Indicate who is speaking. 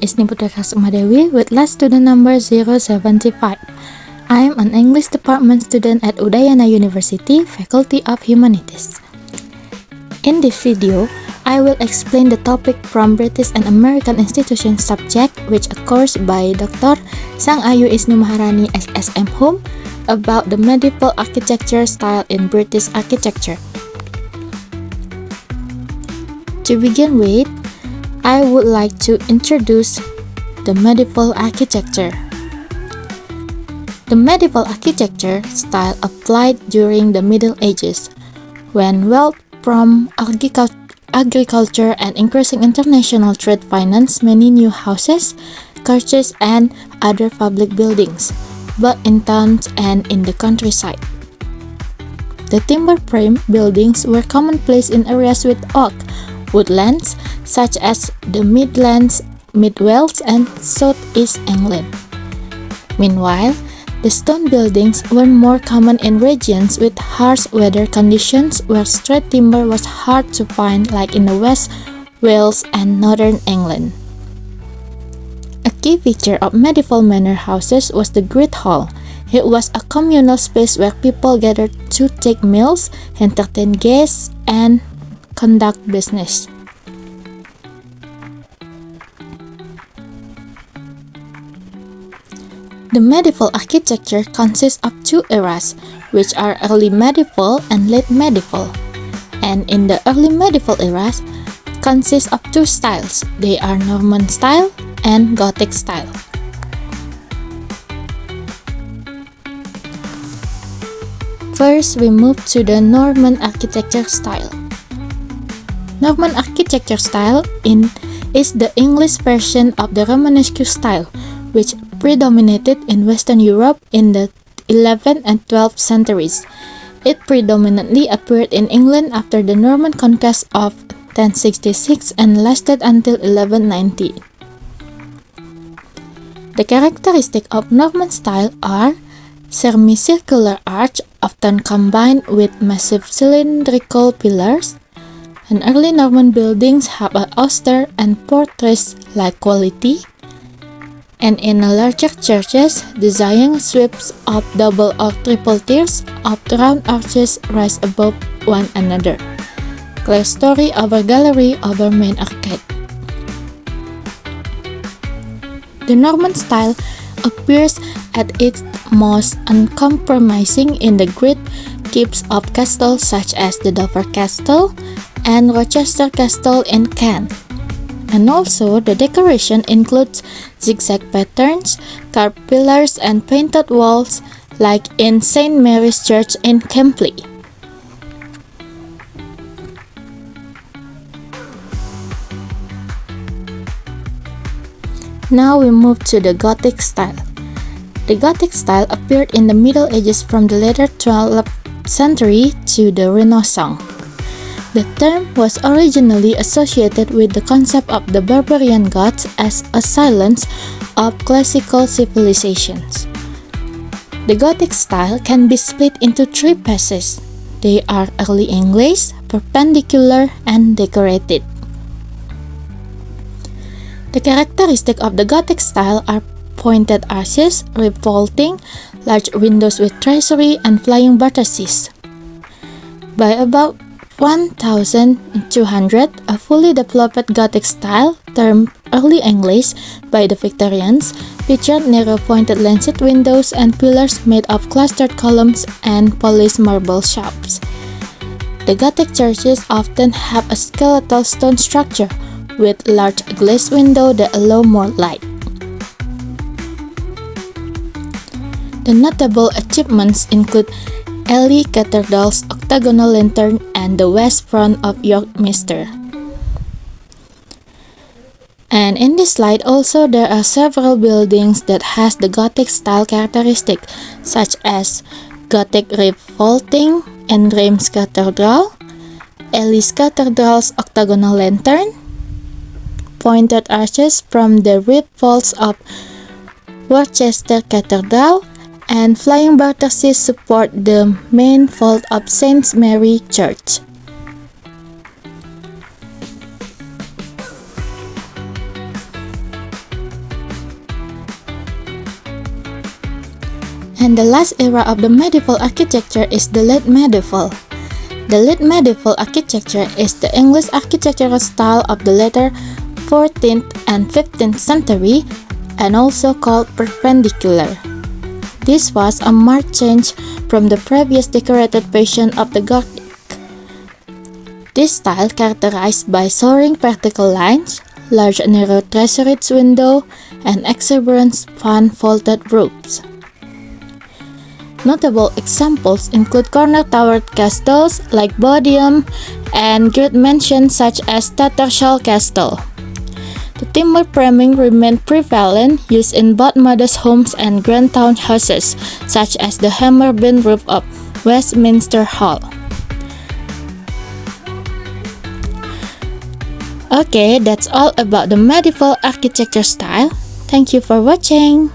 Speaker 1: is Eka Sukma Dewi with last student number 075. I am an English department student at Udayana University, Faculty of Humanities. In this video, I will explain the topic from British and American Institution subject which occurs by Dr. Sang Ayu Isnu Maharani SSM Home about the medieval architecture style in British architecture. To begin with, I would like to introduce the medieval architecture. The medieval architecture style applied during the Middle Ages, when wealth from agriculture and increasing international trade financed many new houses, churches, and other public buildings, both in towns and in the countryside. The timber frame buildings were commonplace in areas with oak woodlands, such as the Midlands, Mid Wales, and Southeast England. Meanwhile, the stone buildings were more common in regions with harsh weather conditions where straight timber was hard to find, like in the West Wales and Northern England. A key feature of medieval manor houses was the Great Hall. It was a communal space where people gathered to take meals, entertain guests, and conduct business. The medieval architecture consists of two eras, which are early medieval and late medieval. And in the early medieval eras, consists of two styles. They are Norman style and Gothic style. First, we move to the Norman architecture style. Norman architecture style is the English version of the Romanesque style, which predominated in Western Europe in the 11th and 12th centuries. It predominantly appeared in England after the Norman conquest of 1066 and lasted until 1190. The characteristics of Norman style are semicircular arch, often combined with massive cylindrical pillars. And early Norman buildings have an austere and fortress-like quality. And in larger churches, design sweeps of double or triple tiers of round arches rise above one another. Clerestory over gallery over main arcade. The Norman style appears at its most uncompromising in the great keeps of castles such as the Dover Castle and Rochester Castle in Kent. And also, the decoration includes zigzag patterns, carved pillars, and painted walls, like in St. Mary's Church in Kempley. Now we move to the Gothic style. The Gothic style appeared in the Middle Ages from the later 12th century to the Renaissance. The term was originally associated with the concept of the barbarian Goths as assailants of classical civilizations. The Gothic style can be split into three phases. They are early English, perpendicular, and decorated. The characteristics of the Gothic style are pointed arches, revolting, large windows with tracery, and flying buttresses. By about 1200, a fully developed Gothic style, termed Early English by the Victorians, featured narrow pointed lancet windows and pillars made of clustered columns and polished marble shafts. The Gothic churches often have a skeletal stone structure with large glazed windows that allow more light. The notable achievements include Ely Cathedral's octagonal lantern and the west front of York Minster. And in this slide also there are several buildings that has the Gothic style characteristic, such as Gothic revolting and Reims Cathedral, Ely's Cathedral's octagonal lantern, pointed arches from the reed vaults of Worcester Cathedral, and flying buttresses support the main vault of St. Mary Church. And the last era of the medieval architecture is the late medieval. The late medieval architecture is the English architectural style of the later 14th and 15th century, and also called perpendicular. This was a marked change from the previous decorated version of the Gothic. This style characterized by soaring vertical lines, large and narrow traceried windows, and exuberant fan-vaulted roofs. Notable examples include corner-towered castles like Bodiam and great mansions such as Tattersall Castle. The timber framing remained prevalent, used in both modest homes and grand townhouses, such as the hammer beam roof of Westminster Hall. Okay, that's all about the medieval architecture style. Thank you for watching.